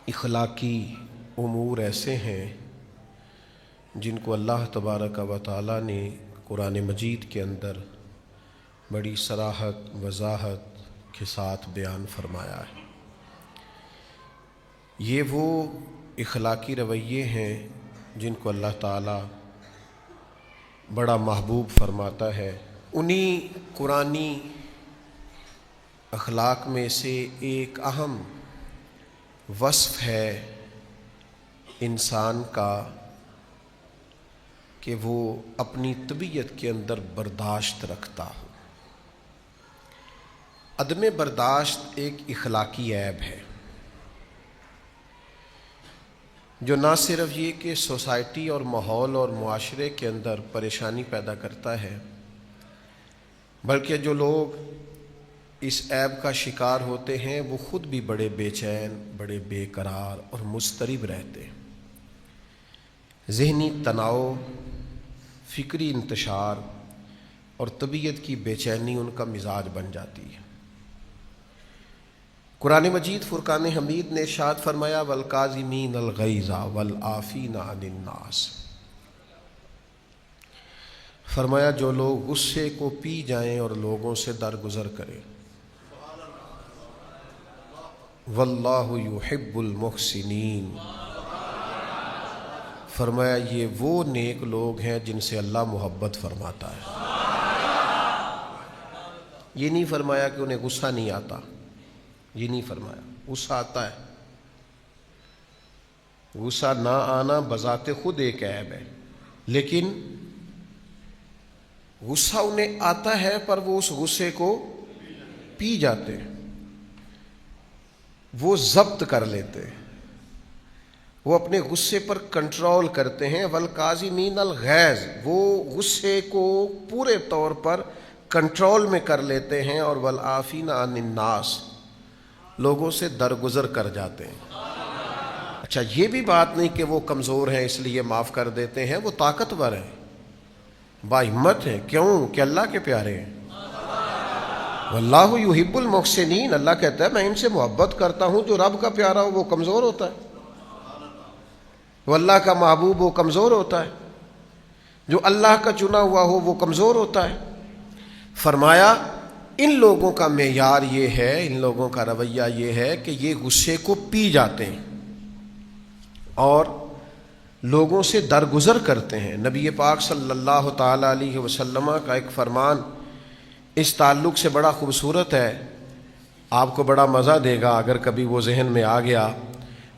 اخلاقی امور ایسے ہیں جن کو اللہ تبارک و تعالی نے قرآن مجید کے اندر بڑی صراحت وضاحت کے ساتھ بیان فرمایا ہے۔ یہ وہ اخلاقی رویے ہیں جن کو اللہ تعالی بڑا محبوب فرماتا ہے۔ انہی قرآنی اخلاق میں سے ایک اہم وصف ہے انسان کا کہ وہ اپنی طبیعت کے اندر برداشت رکھتا ہو۔ عدم برداشت ایک اخلاقی عیب ہے جو نہ صرف یہ کہ سوسائٹی اور ماحول اور معاشرے کے اندر پریشانی پیدا کرتا ہے، بلکہ جو لوگ اس عیب کا شکار ہوتے ہیں وہ خود بھی بڑے بے چین، بڑے بے قرار اور مضطرب رہتے ہیں۔ ذہنی تناؤ، فکری انتشار اور طبیعت کی بے چینی ان کا مزاج بن جاتی ہے۔ قرآن مجید فرقان حمید نے ارشاد فرمایا والکاظمین الغیظ والعافین عن الناس، فرمایا جو لوگ غصے کو پی جائیں اور لوگوں سے درگزر کریں، واللہ یحب المحسنین، فرمایا یہ وہ نیک لوگ ہیں جن سے اللہ محبت فرماتا ہے۔ یہ نہیں فرمایا کہ انہیں غصہ نہیں آتا، یہ نہیں فرمایا، غصہ آتا ہے۔ غصہ نہ آنا بذات خود ایک عیب ہے، لیکن غصہ انہیں آتا ہے پر وہ اس غصے کو پی جاتے ہیں، وہ ضبط کر لیتے ہیں، وہ اپنے غصے پر کنٹرول کرتے ہیں۔ والکاظمین الغیظ، وہ غصے کو پورے طور پر کنٹرول میں کر لیتے ہیں، اور والعافین عن الناس، لوگوں سے درگزر کر جاتے ہیں۔ اچھا، یہ بھی بات نہیں کہ وہ کمزور ہیں اس لیے معاف کر دیتے ہیں، وہ طاقتور ہیں، باہمت ہیں۔ کیوں؟ کہ اللہ کے پیارے ہیں۔ واللہ یحب المحسنین، اللہ کہتا ہے میں ان سے محبت کرتا ہوں۔ جو رب کا پیارا ہو وہ کمزور ہوتا ہے، وہ اللہ کا محبوب وہ کمزور ہوتا ہے، جو اللہ کا چنا ہوا ہو وہ کمزور ہوتا ہے۔ فرمایا ان لوگوں کا معیار یہ ہے، ان لوگوں کا رویہ یہ ہے کہ یہ غصے کو پی جاتے ہیں اور لوگوں سے درگزر کرتے ہیں۔ نبی پاک صلی اللہ تعالی علیہ وسلم کا ایک فرمان اس تعلق سے بڑا خوبصورت ہے، آپ کو بڑا مزہ دے گا اگر کبھی وہ ذہن میں آ گیا۔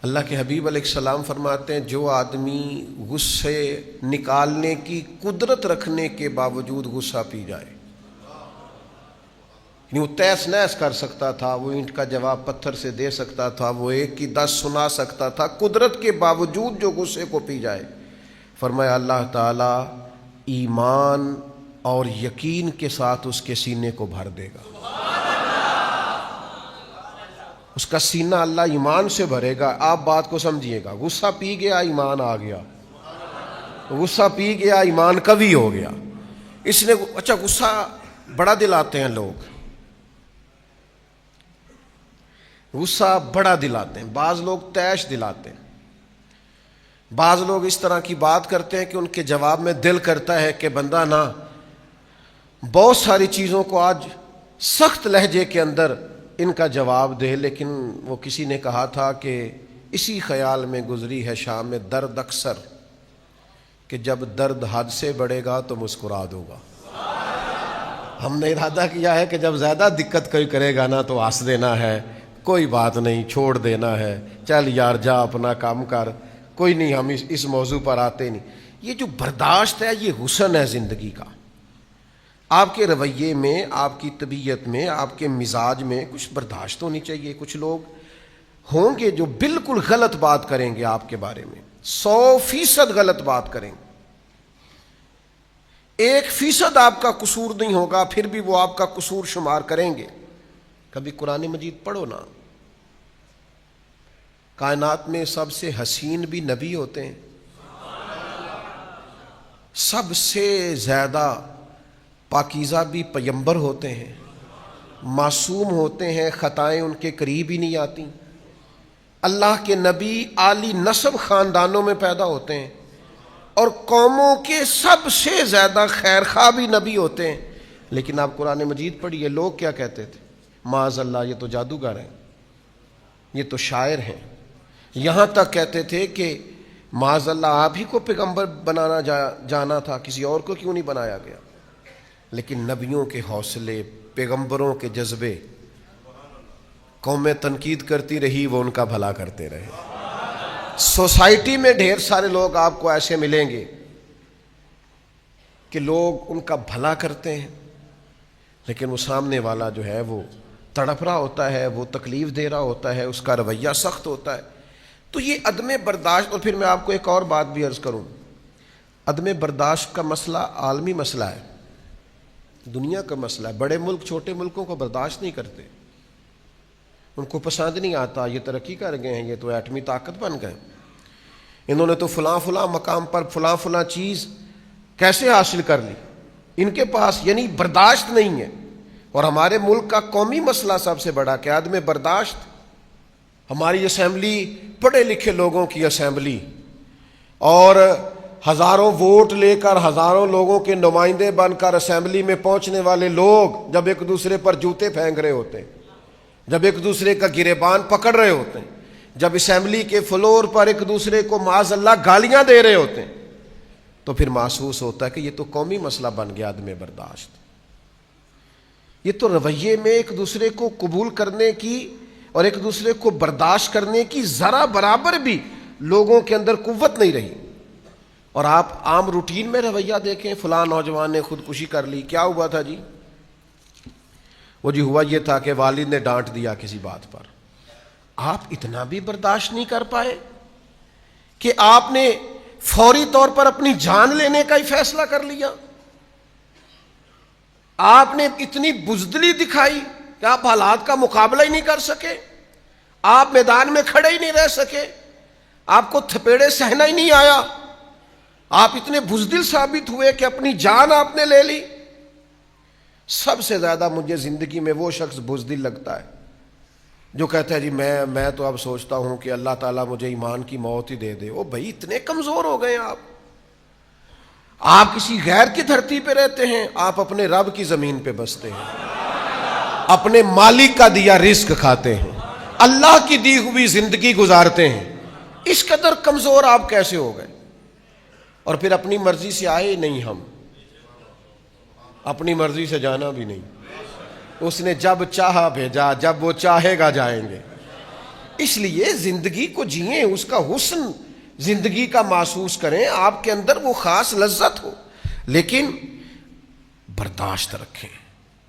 اللہ کے حبیب علیہ السلام فرماتے ہیں جو آدمی غصے نکالنے کی قدرت رکھنے کے باوجود غصہ پی جائے، یعنی وہ تیس نیس کر سکتا تھا، وہ اینٹ کا جواب پتھر سے دے سکتا تھا، وہ ایک کی 10 سنا سکتا تھا، قدرت کے باوجود جو غصے کو پی جائے، فرمایا اللہ تعالی ایمان اور یقین کے ساتھ اس کے سینے کو بھر دے گا۔ اس کا سینہ اللہ ایمان سے بھرے گا۔ آپ بات کو سمجھیے گا، غصہ پی گیا ایمان آ گیا، غصہ پی گیا ایمان قوی ہو گیا۔ اس نے اچھا غصہ بڑا دلاتے ہیں لوگ، غصہ بڑا دلاتے ہیں، بعض لوگ تیش دلاتے ہیں، بعض لوگ اس طرح کی بات کرتے ہیں کہ ان کے جواب میں دل کرتا ہے کہ بندہ نہ بہت ساری چیزوں کو آج سخت لہجے کے اندر ان کا جواب دے، لیکن وہ کسی نے کہا تھا کہ اسی خیال میں گزری ہے شام میں درد اکثر کہ جب درد حد سے بڑھے گا تو مسکرا دوں گا۔ ہم نے ارادہ کیا ہے کہ جب زیادہ دقت کوئی کرے گا نا تو ہنس دینا ہے، کوئی بات نہیں، چھوڑ دینا ہے، چل یار جا اپنا کام کر، کوئی نہیں، ہم اس موضوع پر آتے نہیں۔ یہ جو برداشت ہے یہ حسن ہے زندگی کا۔ آپ کے رویے میں، آپ کی طبیعت میں، آپ کے مزاج میں کچھ برداشت ہونی چاہیے۔ کچھ لوگ ہوں گے جو بالکل غلط بات کریں گے آپ کے بارے میں، 100% غلط بات کریں گے، 1% آپ کا قصور نہیں ہوگا، پھر بھی وہ آپ کا قصور شمار کریں گے۔ کبھی قرآن مجید پڑھو نا، کائنات میں سب سے حسین بھی نبی ہوتے ہیں، سب سے زیادہ پاکیزہ بھی پیغمبر ہوتے ہیں، معصوم ہوتے ہیں، خطائیں ان کے قریب ہی نہیں آتی، اللہ کے نبی عالی نسب خاندانوں میں پیدا ہوتے ہیں اور قوموں کے سب سے زیادہ خیر خواہ بھی نبی ہوتے ہیں، لیکن آپ قرآن مجید پڑھیے لوگ کیا کہتے تھے؟ معاذ اللہ، یہ تو جادوگر ہیں، یہ تو شاعر ہیں. یہاں تک کہتے تھے کہ معاذ اللہ آپ ہی کو پیغمبر بنانا جانا تھا، کسی اور کو کیوں نہیں بنایا گیا؟ لیکن نبیوں کے حوصلے، پیغمبروں کے جذبے، قومیں تنقید کرتی رہی، وہ ان کا بھلا کرتے رہے. سوسائٹی میں ڈھیر سارے لوگ آپ کو ایسے ملیں گے کہ لوگ ان کا بھلا کرتے ہیں، لیکن وہ سامنے والا جو ہے وہ تڑپ رہا ہوتا ہے، وہ تکلیف دے رہا ہوتا ہے، اس کا رویہ سخت ہوتا ہے. تو یہ عدم برداشت. اور پھر میں آپ کو ایک اور بات بھی عرض کروں، عدم برداشت کا مسئلہ عالمی مسئلہ ہے، دنیا کا مسئلہ ہے. بڑے ملک چھوٹے ملکوں کو برداشت نہیں کرتے، ان کو پسند نہیں آتا. یہ ترقی کر گئے ہیں، یہ تو ایٹمی طاقت بن گئے، انہوں نے تو فلاں فلاں مقام پر فلاں فلاں چیز کیسے حاصل کر لی، ان کے پاس یعنی برداشت نہیں ہے. اور ہمارے ملک کا قومی مسئلہ سب سے بڑا کیا؟ عدم برداشت. ہماری اسمبلی پڑھے لکھے لوگوں کی اسمبلی، اور ہزاروں ووٹ لے کر ہزاروں لوگوں کے نمائندے بن کر اسمبلی میں پہنچنے والے لوگ جب ایک دوسرے پر جوتے پھینک رہے ہوتے ہیں، جب ایک دوسرے کا گریبان پکڑ رہے ہوتے ہیں، جب اسمبلی کے فلور پر ایک دوسرے کو معاذ اللہ گالیاں دے رہے ہوتے ہیں، تو پھر محسوس ہوتا ہے کہ یہ تو قومی مسئلہ بن گیا عدم برداشت. یہ تو رویے میں ایک دوسرے کو قبول کرنے کی اور ایک دوسرے کو برداشت کرنے کی ذرا برابر بھی لوگوں کے اندر قوت نہیں رہی. اور آپ عام روٹین میں رویہ دیکھیں، فلاں نوجوان نے خودکشی کر لی، کیا ہوا تھا جی؟ وہ جی ہوا یہ تھا کہ والد نے ڈانٹ دیا کسی بات پر. آپ اتنا بھی برداشت نہیں کر پائے کہ آپ نے فوری طور پر اپنی جان لینے کا ہی فیصلہ کر لیا؟ آپ نے اتنی بزدلی دکھائی کہ آپ حالات کا مقابلہ ہی نہیں کر سکے، آپ میدان میں کھڑے ہی نہیں رہ سکے، آپ کو تھپیڑے سہنا ہی نہیں آیا، آپ اتنے بزدل ثابت ہوئے کہ اپنی جان آپ نے لے لی. سب سے زیادہ مجھے زندگی میں وہ شخص بزدل لگتا ہے جو کہتا ہے جی میں تو اب سوچتا ہوں کہ اللہ تعالیٰ مجھے ایمان کی موت ہی دے دے. او بھائی اتنے کمزور ہو گئے آپ کسی غیر کی دھرتی پہ رہتے ہیں، آپ اپنے رب کی زمین پہ بستے ہیں، اپنے مالک کا دیا رزق کھاتے ہیں، اللہ کی دی ہوئی زندگی گزارتے ہیں. اس قدر کمزور آپ کیسے ہو گئے؟ اور پھر اپنی مرضی سے آئے نہیں، ہم اپنی مرضی سے جانا بھی نہیں. اس نے جب چاہا بھیجا، جب وہ چاہے گا جائیں گے. اس لیے زندگی کو جئیں، اس کا حسن زندگی کا محسوس کریں، آپ کے اندر وہ خاص لذت ہو، لیکن برداشت رکھیں.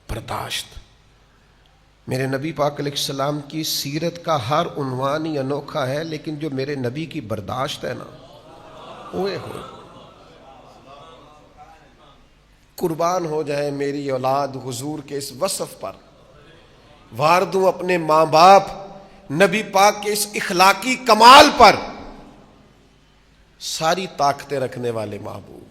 برداشت. میرے نبی پاک علیہ السلام کی سیرت کا ہر عنوان ہی انوکھا ہے، لیکن جو میرے نبی کی برداشت ہے نا، اوے ہوئے قربان ہو جائے میری اولاد حضور کے اس وصف پر، وار دوں اپنے ماں باپ نبی پاک کے اس اخلاقی کمال پر. ساری طاقتیں رکھنے والے محبوب،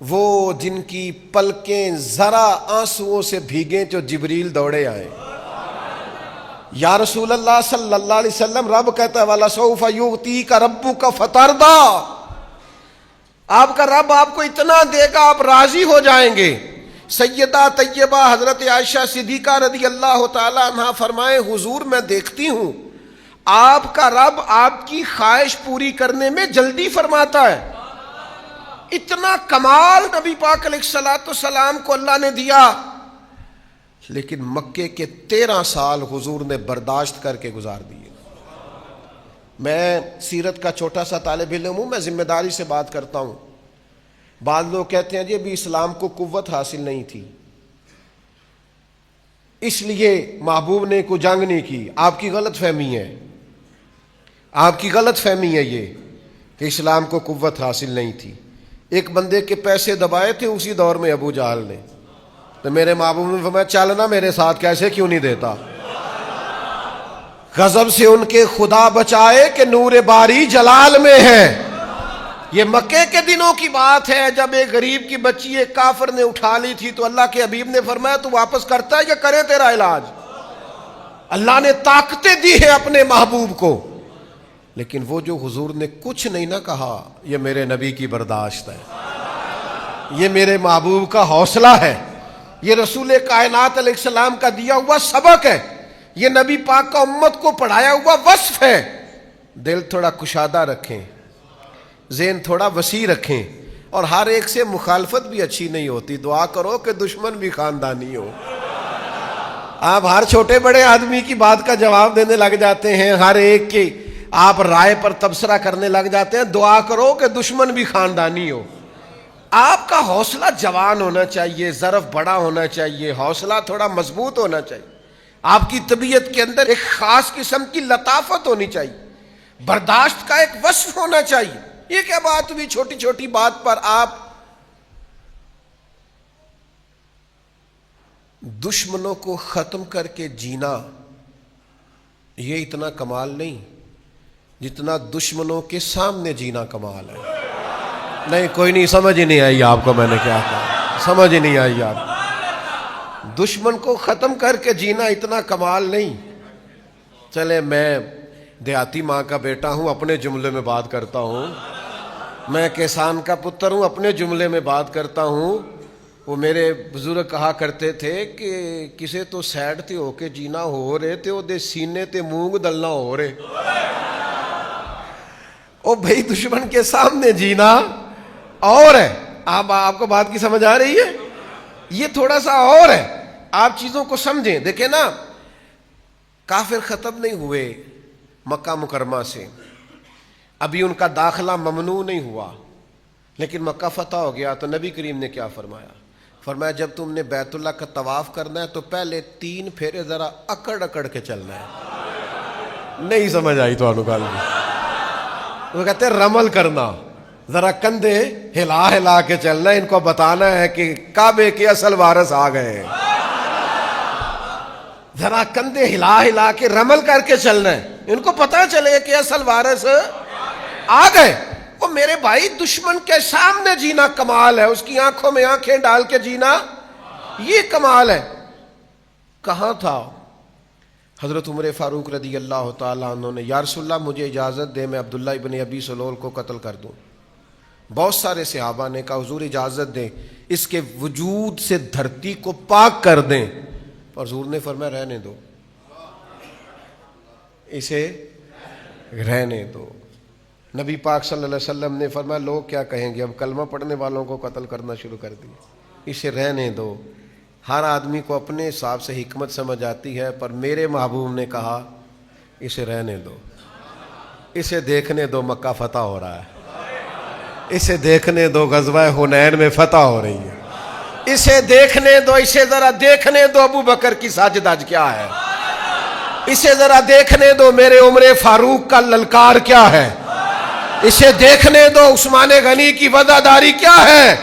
وہ جن کی پلکیں ذرا آنسوؤں سے بھیگیں جو جبریل دوڑے آئے. یا رسول اللہ صلی اللہ علیہ وسلم، رب کہتا ہے وَلَسَوْفَ يُعْطِيكَ رَبُّكَ فَتَرْضَىٰ، آپ کا رب آپ کو اتنا دے گا آپ راضی ہو جائیں گے. سیدہ طیبہ حضرت عائشہ صدیقہ رضی اللہ تعالی عنہا فرمائے حضور میں دیکھتی ہوں آپ کا رب آپ کی خواہش پوری کرنے میں جلدی فرماتا ہے. اتنا کمال نبی پاک علیہ الصلوۃ والسلام کو اللہ نے دیا، لیکن مکے کے 13 سال حضور نے برداشت کر کے گزار دیے. میں سیرت کا چھوٹا سا طالب علم ہوں، میں ذمہ داری سے بات کرتا ہوں. بعض لوگ کہتے ہیں جی ابھی اسلام کو قوت حاصل نہیں تھی اس لیے محبوب نے کوئی جنگ نہیں کی. آپ کی غلط فہمی ہے، آپ کی غلط فہمی ہے یہ کہ اسلام کو قوت حاصل نہیں تھی. ایک بندے کے پیسے دبائے تھے اسی دور میں ابو جہل نے، تو میرے محبوب نے فرمایا چلنا میرے ساتھ، کیسے کیوں نہیں دیتا. غضب سے ان کے خدا بچائے کہ نور باری جلال میں ہے. یہ مکے کے دنوں کی بات ہے جب ایک غریب کی بچی ایک کافر نے اٹھا لی تھی تو اللہ کے حبیب نے فرمایا تو واپس کرتا ہے یا کرے تیرا علاج. اللہ نے طاقتیں دی ہیں اپنے محبوب کو، لیکن وہ جو حضور نے کچھ نہیں نہ کہا، یہ میرے نبی کی برداشت ہے، یہ میرے محبوب کا حوصلہ ہے، یہ رسول کائنات علیہ السلام کا دیا ہوا سبق ہے، یہ نبی پاک کا امت کو پڑھایا ہوا وصف ہے۔ دل تھوڑا کشادہ رکھیں، ذہن تھوڑا وسیع رکھیں، اور ہر ایک سے مخالفت بھی اچھی نہیں ہوتی، دعا کرو کہ دشمن بھی خاندانی ہو۔ آپ ہر چھوٹے بڑے آدمی کی بات کا جواب دینے لگ جاتے ہیں، ہر ایک کی آپ رائے پر تبصرہ کرنے لگ جاتے ہیں، دعا کرو کہ دشمن بھی خاندانی ہو۔ آپ کا حوصلہ جوان ہونا چاہیے، ظرف بڑا ہونا چاہیے، حوصلہ تھوڑا مضبوط ہونا چاہیے، آپ کی طبیعت کے اندر ایک خاص قسم کی لطافت ہونی چاہیے، برداشت کا ایک وصف ہونا چاہیے۔ یہ کیا بات ہوئی چھوٹی چھوٹی بات پر آپ دشمنوں کو ختم کر کے جینا؟ یہ اتنا کمال نہیں جتنا دشمنوں کے سامنے جینا کمال ہے۔ نہیں، کوئی نہیں، سمجھ ہی نہیں آئی آپ کو میں نے کیا کہا، سمجھ ہی نہیں آئی آپ۔ دشمن کو ختم کر کے جینا اتنا کمال نہیں۔ چلے میں دیہاتی ماں کا بیٹا ہوں، اپنے جملے میں بات کرتا ہوں، میں کسان کا پتر ہوں، اپنے جملے میں بات کرتا ہوں۔ وہ میرے بزرگ کہا کرتے تھے کہ کسے تو سیڈ تے ہو کے جینا ہو رہے تے او دے سینے تے مونگ دلنا ہو رہے۔ او بھائی دشمن کے سامنے جینا اور ہے۔ آپ کو بات کی سمجھ آ رہی ہے؟ یہ تھوڑا سا اور ہے، آپ چیزوں کو سمجھیں۔ دیکھیں نا، کافر ختم نہیں ہوئے مکہ مکرمہ سے، ابھی ان کا داخلہ ممنوع نہیں ہوا، لیکن مکہ فتح ہو گیا تو نبی کریم نے کیا فرمایا؟ فرمایا جب تم نے بیت اللہ کا طواف کرنا ہے تو پہلے 3 پھیرے ذرا اکڑ اکڑ کے چلنا ہے۔ نہیں سمجھ آئی تو گل، وہ کہتے ہیں رمل کرنا، ذرا کندھے ہلا ہلا کے چلنا ہے، ان کو بتانا ہے کہ کعبے کے اصل وارث آ گئے ہیں۔ ذرا کندھے ہلا ہلا کے رمل کر کے چلنا ہے، ان کو پتہ چلے کہ اصل وارث آ گئے۔ وہ میرے بھائی دشمن کے سامنے جینا کمال ہے، اس کی آنکھوں میں آنکھیں ڈال کے جینا یہ کمال ہے۔ کہاں تھا حضرت عمر فاروق رضی اللہ تعالیٰ عنہ نے، یا رسول اللہ مجھے اجازت دے میں عبداللہ ابن ابی سلول کو قتل کر دوں۔ بہت سارے صحابہ نے کہا حضور اجازت دیں، اس کے وجود سے دھرتی کو پاک کر دیں، اور حضور نے فرمایا رہنے دو، اسے رہنے دو۔ نبی پاک صلی اللہ علیہ وسلم نے فرمایا لوگ کیا کہیں گے، اب کلمہ پڑھنے والوں کو قتل کرنا شروع کر دیا، اسے رہنے دو۔ ہر آدمی کو اپنے حساب سے حکمت سمجھ آتی ہے، پر میرے محبوب نے کہا اسے رہنے دو، اسے دیکھنے دو مکہ فتح ہو رہا ہے، اسے دیکھنے دو غزوہ حنین میں فتح ہو رہی ہے، اسے دیکھنے دو، اسے ذرا دیکھنے دو ابو بکر کی ساجد آج کیا ہے، اسے ذرا دیکھنے دو میرے عمر فاروق کا للکار کیا ہے، اسے دیکھنے دو عثمان غنی کی وفاداری کیا ہے،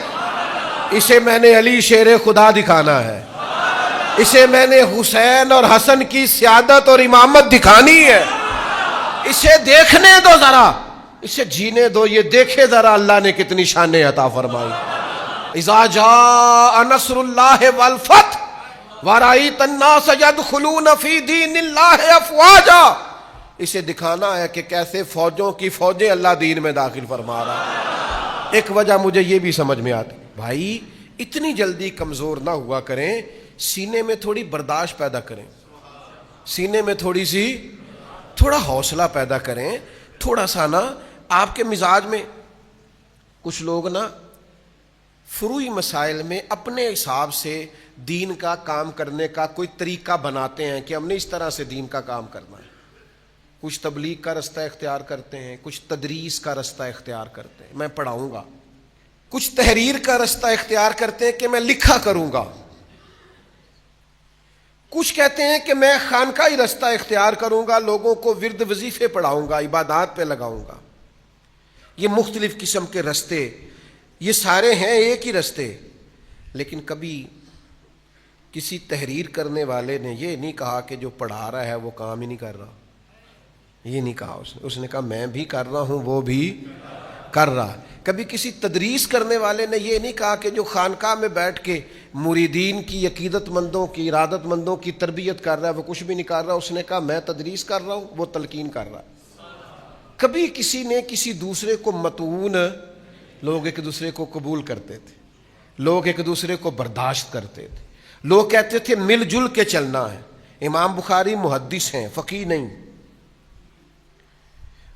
اسے میں نے علی شیر خدا دکھانا ہے، اسے میں نے حسین اور حسن کی سیادت اور امامت دکھانی ہے، اسے دیکھنے دو ذرا، اسے جینے دو، یہ دیکھے ذرا اللہ نے کتنی شانیں عطا فرمائی۔ اذا جاء نصر اللہ والفتح ورأیت الناس يدخلون فی دین اللہ افواجا، اسے دکھانا ہے کہ کیسے فوجوں کی فوجیں اللہ دین میں داخل فرما رہا ہے۔ ایک وجہ مجھے یہ بھی سمجھ میں آتی، بھائی اتنی جلدی کمزور نہ ہوا کریں، سینے میں تھوڑی برداشت پیدا کریں، سینے میں تھوڑا حوصلہ پیدا کریں، تھوڑا سا نا آپ کے مزاج میں کچھ لوگ نا فروعی مسائل میں اپنے حساب سے دین کا کام کرنے کا کوئی طریقہ بناتے ہیں کہ ہم نے اس طرح سے دین کا کام کرنا ہے۔ کچھ تبلیغ کا رستہ اختیار کرتے ہیں، کچھ تدریس کا رستہ اختیار کرتے ہیں، میں پڑھاؤں گا، کچھ تحریر کا رستہ اختیار کرتے ہیں کہ میں لکھا کروں گا، کچھ کہتے ہیں کہ میں خانقاہی رستہ اختیار کروں گا، لوگوں کو ورد وظیفے پڑھاؤں گا، عبادات پہ لگاؤں گا۔ یہ مختلف قسم کے رستے، یہ سارے ہیں ایک ہی رستے، لیکن کبھی کسی تحریر کرنے والے نے یہ نہیں کہا کہ جو پڑھا رہا ہے وہ کام ہی نہیں کر رہا، یہ نہیں کہا اس نے کہا میں بھی کر رہا ہوں وہ بھی کر رہا ہے. کبھی کسی تدریس کرنے والے نے یہ نہیں کہا کہ جو خانقاہ میں بیٹھ کے مریدین کی، عقیدت مندوں کی، ارادت مندوں کی تربیت کر رہا ہے وہ کچھ بھی نہیں کر رہا. اس نے کہا میں تدریس کر رہا ہوں، وہ تلقین کر رہا ہے. کبھی کسی نے کسی دوسرے کو متعون، لوگ ایک دوسرے کو قبول کرتے تھے، لوگ ایک دوسرے کو برداشت کرتے تھے، لوگ کہتے تھے مل جل کے چلنا ہے. امام بخاری محدث ہیں، فقیہ نہیں.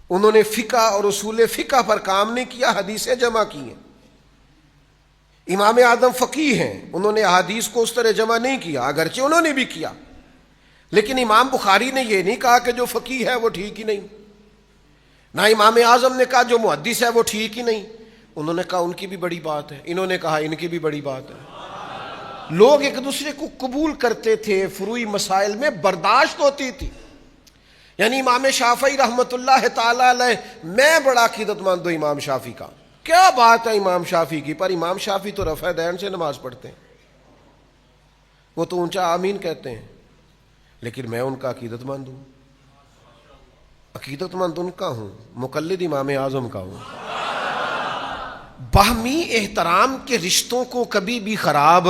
انہوں نے فقہ اور اصول فقہ پر کام نہیں کیا، حدیثیں جمع کی ہیں. امام اعظم فقیہ ہیں، انہوں نے احادیث کو اس طرح جمع نہیں کیا، اگرچہ انہوں نے بھی کیا. لیکن امام بخاری نے یہ نہیں کہا کہ جو فقیہ ہے وہ ٹھیک ہی نہیں، نہ امام اعظم نے کہا جو محدث ہے وہ ٹھیک ہی نہیں. انہوں نے کہا ان کی بھی بڑی بات ہے، انہوں نے کہا ان کی بھی بڑی بات ہے. لوگ ایک دوسرے کو قبول کرتے تھے، فروعی مسائل میں برداشت ہوتی تھی. یعنی امام شافعی رحمۃ اللہ تعالی علیہ، میں بڑا عقیدت مند ہوں امام شافعی کا، کیا بات ہے امام شافعی کی، پر امام شافعی تو رفع دین سے نماز پڑھتے ہیں، وہ تو اونچا آمین کہتے ہیں، لیکن میں ان کا عقیدت مند ہوں. عقیدت مند ان کا ہوں، مقلد امام اعظم کا ہوں. باہمی احترام کے رشتوں کو کبھی بھی خراب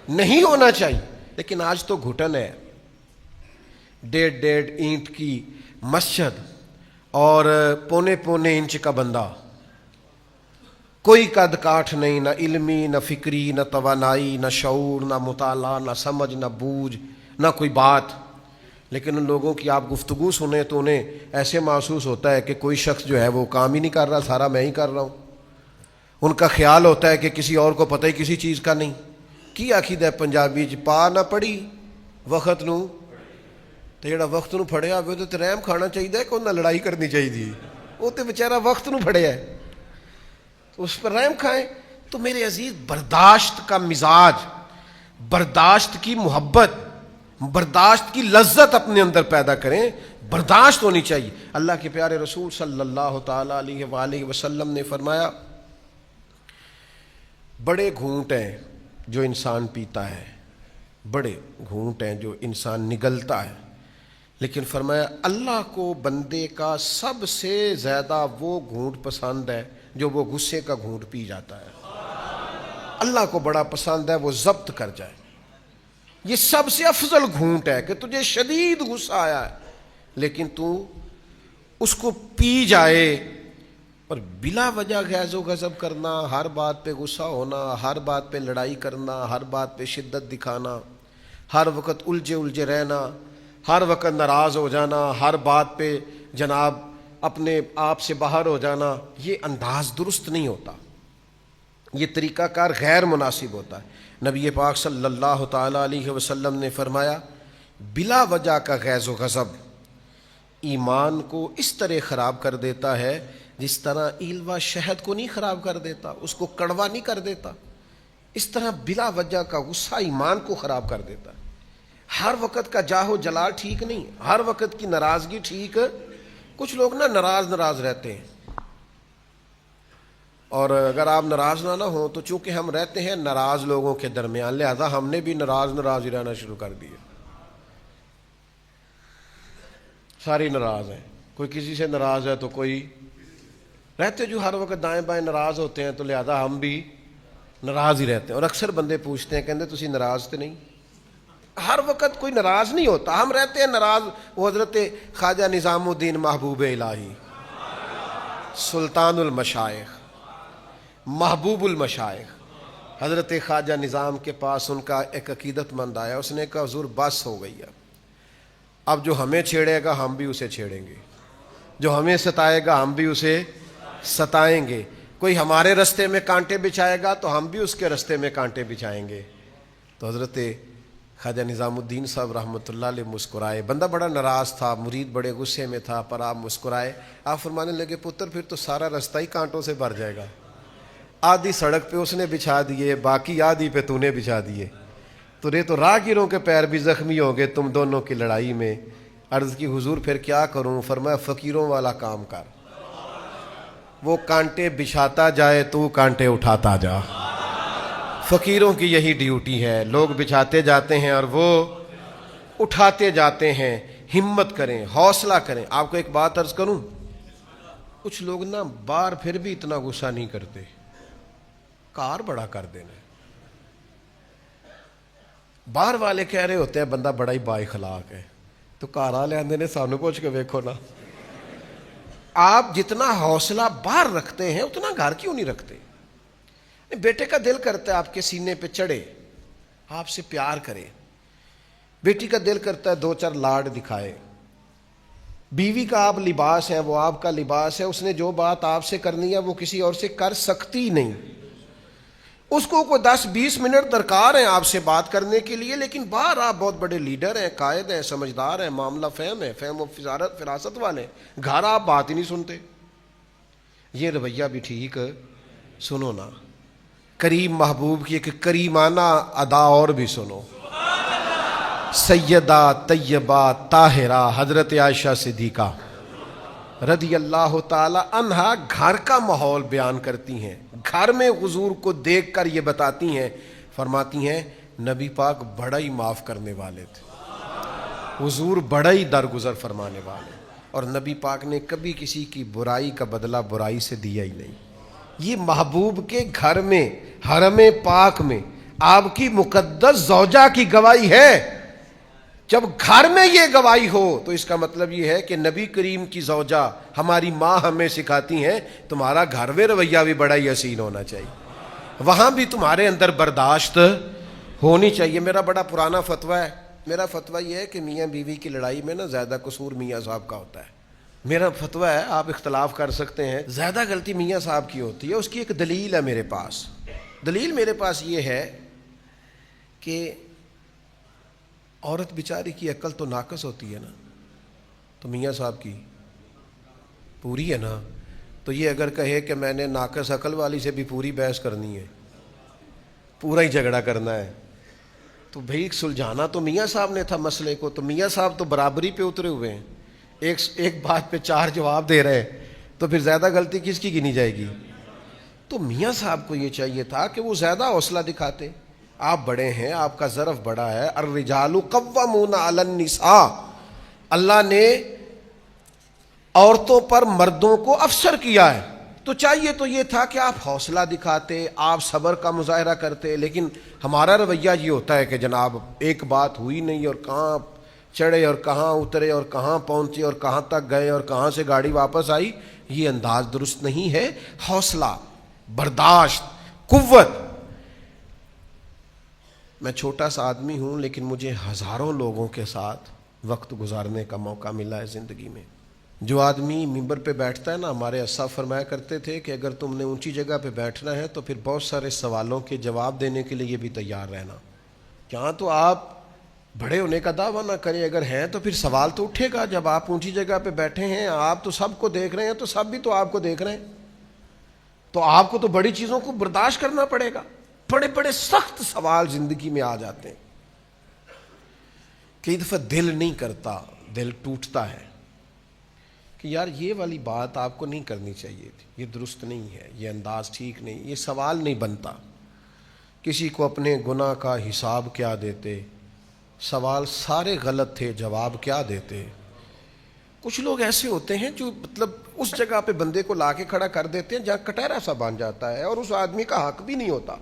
نہیں ہونا چاہیے. لیکن آج تو گھٹن ہے. 1.5 اینٹ کی مسجد اور 1.25 انچ کا بندہ، کوئی قد کاٹھ نہیں، نہ علمی، نہ فکری، نہ توانائی، نہ شعور، نہ مطالعہ، نہ سمجھ، نہ بوجھ، نہ کوئی بات. لیکن ان لوگوں کی آپ گفتگو سنیں تو انہیں ایسے محسوس ہوتا ہے کہ کوئی شخص جو ہے وہ کام ہی نہیں کر رہا، سارا میں ہی کر رہا ہوں. ان کا خیال ہوتا ہے کہ کسی اور کو پتہ ہی کسی چیز کا نہیں. کی عقیدہ ہے پنجابی چ پا نہ پڑھی وقت نو، تو جڑا وقت نو پھڑیا ہوئے تو رحم کھانا چاہیے کہ انہیں لڑائی کرنی چاہیے. وہ تو بیچارہ وقت نو پھڑیا ہے، اس پر رحم کھائیں. تو میرے عزیز، برداشت کا مزاج، برداشت کی محبت، برداشت کی لذت اپنے اندر پیدا کریں. برداشت ہونی چاہیے. اللہ کے پیارے رسول صلی اللہ تعالی علیہ وآلہ وسلم نے فرمایا، بڑے گھونٹ ہیں جو انسان پیتا ہے، بڑے گھونٹ ہیں جو انسان نگلتا ہے، لیکن فرمایا اللہ کو بندے کا سب سے زیادہ وہ گھونٹ پسند ہے جو وہ غصے کا گھونٹ پی جاتا ہے. اللہ کو بڑا پسند ہے وہ ضبط کر جائے. یہ سب سے افضل گھونٹ ہے کہ تجھے شدید غصہ آیا ہے لیکن تو اس کو پی جائے. اور بلا وجہ غیظ و غضب کرنا، ہر بات پہ غصہ ہونا، ہر بات پہ لڑائی کرنا، ہر بات پہ شدت دکھانا، ہر وقت الجھے رہنا، ہر وقت ناراض ہو جانا، ہر بات پہ جناب اپنے آپ سے باہر ہو جانا، یہ انداز درست نہیں ہوتا، یہ طریقہ کار غیر مناسب ہوتا ہے. نبی پاک صلی اللہ تعالی علیہ وسلم نے فرمایا، بلا وجہ کا غیظ و غضب ایمان کو اس طرح خراب کر دیتا ہے جس طرح ایلوا شہد کو نہیں خراب کر دیتا، اس کو کڑوا نہیں کر دیتا، اس طرح بلا وجہ کا غصہ ایمان کو خراب کر دیتا ہے. ہر وقت کا جاہو جلال ٹھیک نہیں، ہر وقت کی ناراضگی ٹھیک. کچھ لوگ ناراض رہتے ہیں، اور اگر آپ ناراض نہ ہوں تو چونکہ ہم رہتے ہیں ناراض لوگوں کے درمیان، لہذا ہم نے بھی ناراض ہی رہنا شروع کر دیا. سارے ناراض ہیں، کوئی کسی سے ناراض ہے تو کوئی رہتے جو ہر وقت دائیں بائیں ناراض ہوتے ہیں، تو لہذا ہم بھی ناراض ہی رہتے ہیں. اور اکثر بندے پوچھتے ہیں، کہتے تسی ناراض تو نہیں؟ ہر وقت کوئی ناراض نہیں ہوتا، ہم رہتے ہیں ناراض. وہ حضرت خواجہ نظام الدین محبوب الہی، سلطان المشائخ، محبوب المشائخ، حضرت خواجہ نظام کے پاس ان کا ایک عقیدت مند آیا. اس نے کہا حضور بس ہو گئی، اب جو ہمیں چھیڑے گا ہم بھی اسے چھیڑیں گے، جو ہمیں ستائے گا ہم بھی اسے ستائیں گے. کوئی ہمارے رستے میں کانٹے بچھائے گا تو ہم بھی اس کے رستے میں کانٹے بچھائیں گے. تو حضرت خواجہ نظام الدین صاحب رحمۃ اللہ علیہ مسکرائے. بندہ بڑا ناراض تھا، مرید بڑے غصے میں تھا، پر آپ مسکرائے. آپ فرمانے لگے، پتر پھر تو سارا رستہ ہی کانٹوں سے بھر جائے گا. آدھی سڑک پہ اس نے بچھا دیے، باقی آدھی پہ تو نے بچھا دیے، تو راہگیروں کے پیر بھی زخمی ہوں گے تم دونوں کی لڑائی میں. عرض کی حضور پھر کیا کروں؟ فرمایا فقیروں والا کام کر، وہ کانٹے بچھاتا جائے تو کانٹے اٹھاتا جا. فقیروں کی یہی ڈیوٹی ہے، لوگ بچھاتے جاتے ہیں اور وہ اٹھاتے جاتے ہیں. ہمت کریں، حوصلہ کریں. آپ کو ایک بات عرض کروں، کچھ لوگ نا باہر پھر بھی اتنا غصہ نہیں کرتے، کار بڑا کر دینا۔ باہر والے کہہ رہے ہوتے ہیں بندہ بڑا ہی با اخلاق ہے، تو کار والے آندے نے سانو پوچھ کے ویکھو نا۔ آپ جتنا حوصلہ باہر رکھتے ہیں اتنا گھر کیوں نہیں رکھتے؟ بیٹے کا دل کرتا ہے آپ کے سینے پہ چڑھے، آپ سے پیار کرے، بیٹی کا دل کرتا ہے 2-4 لاڈ دکھائے، بیوی کا آپ لباس ہے، وہ آپ کا لباس ہے، اس نے جو بات آپ سے کرنی ہے وہ کسی اور سے کر سکتی نہیں، اس کو کوئی 10-20 منٹ درکار ہیں آپ سے بات کرنے کے لیے، لیکن باہر آپ بہت بڑے لیڈر ہیں، قائد ہیں، سمجھدار ہیں، معاملہ فہم ہے، فہم و فراست والے، گھر آپ بات ہی نہیں سنتے۔ یہ رویہ بھی ٹھیک سنو نا، کریم محبوب کی ایک کریمانہ ادا اور بھی سنو۔ سیدہ طیبہ طاہرہ حضرت عائشہ صدیقہ رضی اللہ تعالی عنہا گھر کا ماحول بیان کرتی ہیں، گھر میں حضور کو دیکھ کر یہ بتاتی ہیں، فرماتی ہیں نبی پاک بڑا ہی معاف کرنے والے تھے، حضور بڑا ہی درگزر فرمانے والے، اور نبی پاک نے کبھی کسی کی برائی کا بدلہ برائی سے دیا ہی نہیں۔ یہ محبوب کے گھر میں، حرم پاک میں آپ کی مقدس زوجہ کی گواہی ہے۔ جب گھر میں یہ گواہی ہو تو اس کا مطلب یہ ہے کہ نبی کریم کی زوجہ ہماری ماں ہمیں سکھاتی ہیں تمہارا گھر میں رویہ بھی بڑا ہی حسین ہونا چاہیے، وہاں بھی تمہارے اندر برداشت ہونی چاہیے۔ میرا بڑا پرانا فتویٰ ہے، میرا فتویٰ یہ ہے کہ میاں بیوی کی لڑائی میں نا زیادہ قصور میاں صاحب کا ہوتا ہے۔ میرا فتویٰ ہے، آپ اختلاف کر سکتے ہیں، زیادہ غلطی میاں صاحب کی ہوتی ہے۔ اس کی ایک دلیل ہے میرے پاس، دلیل میرے پاس یہ ہے کہ عورت بیچاری کی عقل تو ناقص ہوتی ہے نا، تو میاں صاحب کی پوری ہے نا، تو یہ اگر کہے کہ میں نے ناقص عقل والی سے بھی پوری بحث کرنی ہے، پورا ہی جھگڑا کرنا ہے، تو بھئی سلجھانا تو میاں صاحب نے تھا مسئلے کو، تو میاں صاحب تو برابری پہ اترے ہوئے ہیں، ایک بات پہ 4 جواب دے رہے ہیں، تو پھر زیادہ غلطی کس کی گنی جائے گی؟ تو میاں صاحب کو یہ چاہیے تھا کہ وہ زیادہ حوصلہ دکھاتے، آپ بڑے ہیں، آپ کا ظرف بڑا ہے، الرجال قوامون علی النساء، اللہ نے عورتوں پر مردوں کو افسر کیا ہے، تو چاہیے تو یہ تھا کہ آپ حوصلہ دکھاتے، آپ صبر کا مظاہرہ کرتے، لیکن ہمارا رویہ یہ ہوتا ہے کہ جناب ایک بات ہوئی نہیں اور کہاں چڑھے اور کہاں اترے اور کہاں پہنچے اور کہاں تک گئے اور کہاں سے گاڑی واپس آئی، یہ انداز درست نہیں ہے۔ حوصلہ، برداشت، قوت۔ میں چھوٹا سا آدمی ہوں لیکن مجھے ہزاروں لوگوں کے ساتھ وقت گزارنے کا موقع ملا ہے زندگی میں۔ جو آدمی ممبر پہ بیٹھتا ہے نا، ہمارے اسا فرمایا کرتے تھے کہ اگر تم نے اونچی جگہ پہ بیٹھنا ہے تو پھر بہت سارے سوالوں کے جواب دینے کے لیے بھی تیار رہنا۔ یہاں تو آپ بڑے ہونے کا دعویٰ نہ کریں، اگر ہیں تو پھر سوال تو اٹھے گا۔ جب آپ اونچی جگہ پہ بیٹھے ہیں، آپ تو سب کو دیکھ رہے ہیں، تو سب بھی تو آپ کو دیکھ رہے ہیں، تو آپ کو تو بڑی چیزوں کو برداشت کرنا پڑے گا۔ بڑے بڑے سخت سوال زندگی میں آ جاتے ہیں، کئی دفعہ دل نہیں کرتا، دل ٹوٹتا ہے کہ یار یہ والی بات آپ کو نہیں کرنی چاہیے تھی، یہ درست نہیں ہے، یہ انداز ٹھیک نہیں، یہ سوال نہیں بنتا۔ کسی کو اپنے گناہ کا حساب کیا دیتے، سوال سارے غلط تھے، جواب کیا دیتے۔ کچھ لوگ ایسے ہوتے ہیں جو مطلب اس جگہ پہ بندے کو لا کے کھڑا کر دیتے ہیں جہاں کٹہرا سا بن جاتا ہے، اور اس آدمی کا حق بھی نہیں ہوتا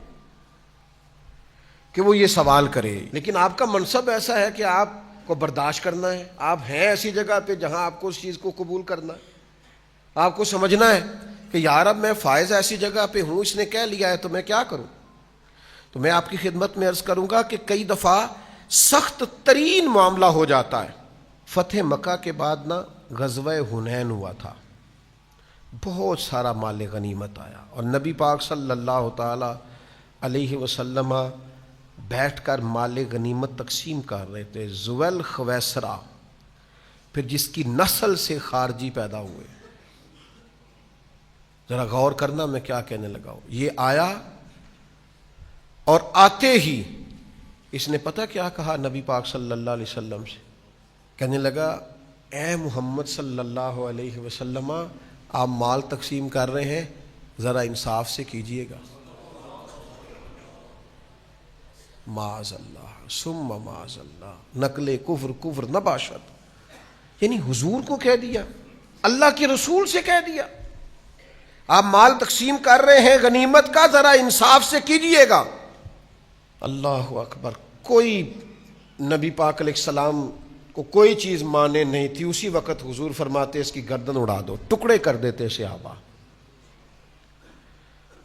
کہ وہ یہ سوال کرے، لیکن آپ کا منصب ایسا ہے کہ آپ کو برداشت کرنا ہے۔ آپ ہیں ایسی جگہ پہ جہاں آپ کو اس چیز کو قبول کرنا ہے، آپ کو سمجھنا ہے کہ یار اب میں فائز ایسی جگہ پہ ہوں، اس نے کہہ لیا ہے تو میں کیا کروں۔ تو میں آپ کی خدمت میں عرض کروں گا کہ کئی دفعہ سخت ترین معاملہ ہو جاتا ہے۔ فتح مکہ کے بعد نا غزوہ حنین ہوا تھا، بہت سارا مال غنیمت آیا، اور نبی پاک صلی اللہ تعالی علیہ وسلم بیٹھ کر مال غنیمت تقسیم کر رہے تھے۔ زویل خویسرا، پھر جس کی نسل سے خارجی پیدا ہوئے، ذرا غور کرنا میں کیا کہنے لگا ہوں۔ یہ آیا اور آتے ہی اس نے پتہ کیا کہا نبی پاک صلی اللہ علیہ وسلم سے، کہنے لگا اے محمد صلی اللہ علیہ وسلم، آپ مال تقسیم کر رہے ہیں، ذرا انصاف سے کیجئے گا۔ معاذ اللہ ثم معاذ اللہ، نقل کفر نباشت، یعنی حضور کو کہہ دیا، اللہ کے رسول سے کہہ دیا۔ آپ مال تقسیم کر رہے ہیں غنیمت کا، ذرا انصاف سے کیجئے گا۔ اللہ اکبر۔ کوئی نبی پاک علیہ السلام کو کوئی چیز مانے نہیں تھی، اسی وقت حضور فرماتے اس کی گردن اڑا دو، ٹکڑے کر دیتے صحابہ،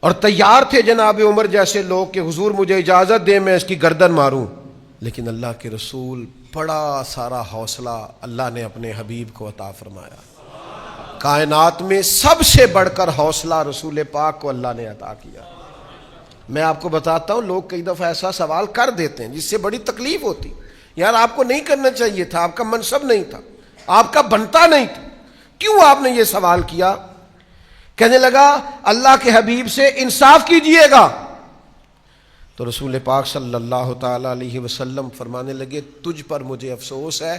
اور تیار تھے جناب عمر جیسے لوگ کہ حضور مجھے اجازت دے میں اس کی گردن ماروں، لیکن اللہ کے رسول بڑا سارا حوصلہ اللہ نے اپنے حبیب کو عطا فرمایا۔ کائنات میں سب سے بڑھ کر حوصلہ رسول پاک کو اللہ نے عطا کیا۔ میں آپ کو بتاتا ہوں، لوگ کئی دفعہ ایسا سوال کر دیتے ہیں جس سے بڑی تکلیف ہوتی، یار آپ کو نہیں کرنا چاہیے تھا، آپ کا منصب نہیں تھا، آپ کا بنتا نہیں تھا، کیوں آپ نے یہ سوال کیا؟ کہنے لگا اللہ کے حبیب سے انصاف کیجئے گا، تو رسول پاک صلی اللہ تعالی علیہ وسلم فرمانے لگے تجھ پر مجھے افسوس ہے۔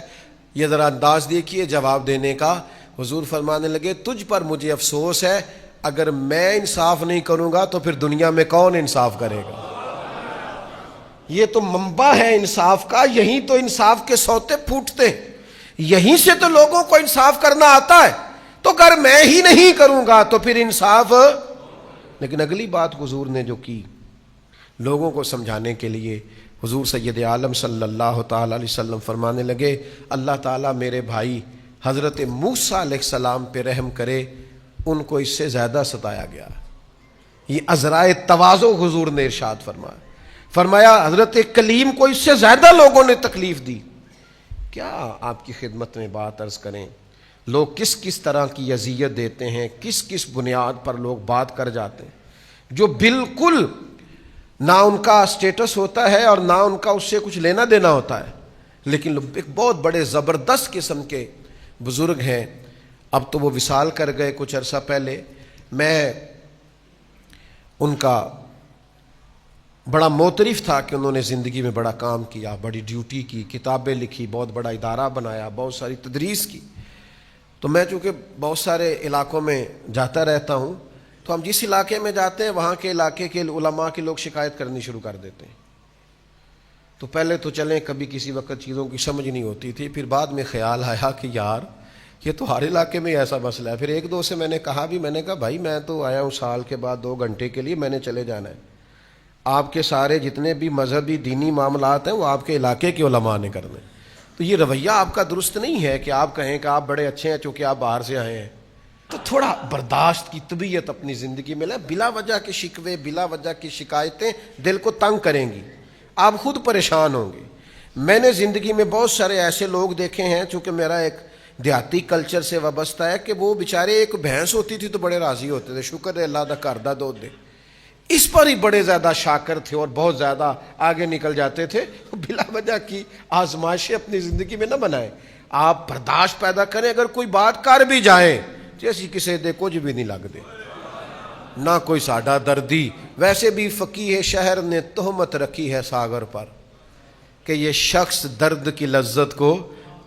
یہ ذرا انداز دیکھیے جواب دینے کا۔ حضور فرمانے لگے تجھ پر مجھے افسوس ہے، اگر میں انصاف نہیں کروں گا تو پھر دنیا میں کون انصاف کرے گا؟ یہ تو منبع ہے انصاف کا، یہیں تو انصاف کے سوتے پھوٹتے ہیں، یہیں سے تو لوگوں کو انصاف کرنا آتا ہے، تو اگر میں ہی نہیں کروں گا تو پھر انصاف۔ لیکن اگلی بات حضور نے جو کی لوگوں کو سمجھانے کے لیے، حضور سید عالم صلی اللہ تعالی علیہ وسلم فرمانے لگے اللہ تعالیٰ میرے بھائی حضرت موسیٰ علیہ السلام پہ رحم کرے، ان کو اس سے زیادہ ستایا گیا۔ یہ عذرائے تواضع حضور نے ارشاد فرمایا حضرت کلیم کو اس سے زیادہ لوگوں نے تکلیف دی۔ کیا آپ کی خدمت میں بات عرض کریں، لوگ کس کس طرح کی اذیت دیتے ہیں، کس کس بنیاد پر لوگ بات کر جاتے ہیں جو بالکل نہ ان کا سٹیٹس ہوتا ہے اور نہ ان کا اس سے کچھ لینا دینا ہوتا ہے، لیکن ایک بہت بڑے زبردست قسم کے بزرگ ہیں، اب تو وہ وصال کر گئے کچھ عرصہ پہلے، میں ان کا بڑا معترف تھا کہ انہوں نے زندگی میں بڑا کام کیا، بڑی ڈیوٹی کی، کتابیں لکھی، بہت بڑا ادارہ بنایا، بہت ساری تدریس کی۔ تو میں چونکہ بہت سارے علاقوں میں جاتا رہتا ہوں، تو ہم جس علاقے میں جاتے ہیں وہاں کے علاقے کے علماء کے لوگ شکایت کرنی شروع کر دیتے ہیں۔ تو پہلے تو چلیں کبھی کسی وقت چیزوں کی سمجھ نہیں ہوتی تھی، پھر بعد میں خیال آیا کہ یار یہ تو ہر علاقے میں ایسا مسئلہ ہے۔ پھر ایک دو سے میں نے کہا بھائی میں تو آیا ہوں سال کے بعد 2 گھنٹے کے لیے، میں نے چلے جانا ہے، آپ کے سارے جتنے بھی مذہبی دینی معاملات ہیں وہ آپ کے علاقے کے علماء نے کرنے۔ تو یہ رویہ آپ کا درست نہیں ہے کہ آپ کہیں کہ آپ بڑے اچھے ہیں چونکہ آپ باہر سے آئے ہیں۔ تو تھوڑا برداشت کی طبیعت اپنی زندگی میں لیں، بلا وجہ کے شکوے، بلا وجہ کی شکایتیں دل کو تنگ کریں گی، آپ خود پریشان ہوں گے۔ میں نے زندگی میں بہت سارے ایسے لوگ دیکھے ہیں، چونکہ میرا ایک دیہاتی کلچر سے وابستہ ہے، کہ وہ بیچارے ایک بھینس ہوتی تھی تو بڑے راضی ہوتے تھے، شکر ہے اللہ دا گھر دا دودھ دے، اس پر ہی بڑے زیادہ شاکر تھے اور بہت زیادہ آگے نکل جاتے تھے۔ بلا وجہ کی آزمائشیں اپنی زندگی میں نہ بنائیں، آپ برداشت پیدا کریں، اگر کوئی بات کر بھی جائیں جیسی کسی دے کچھ بھی نہیں لگ دے، نہ کوئی ساڈا دردی۔ ویسے بھی فقیہ شہر نے تہمت رکھی ہے ساغر پر کہ یہ شخص درد کی لذت کو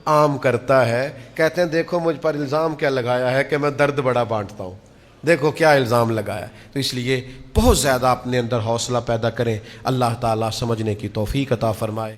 عام کرتا ہے، کہتے ہیں دیکھو مجھ پر الزام کیا لگایا ہے کہ میں درد بڑا بانٹتا ہوں، دیکھو کیا الزام لگایا۔ تو اس لیے بہت زیادہ اپنے اندر حوصلہ پیدا کریں، اللہ تعالیٰ سمجھنے کی توفیق عطا فرمائے۔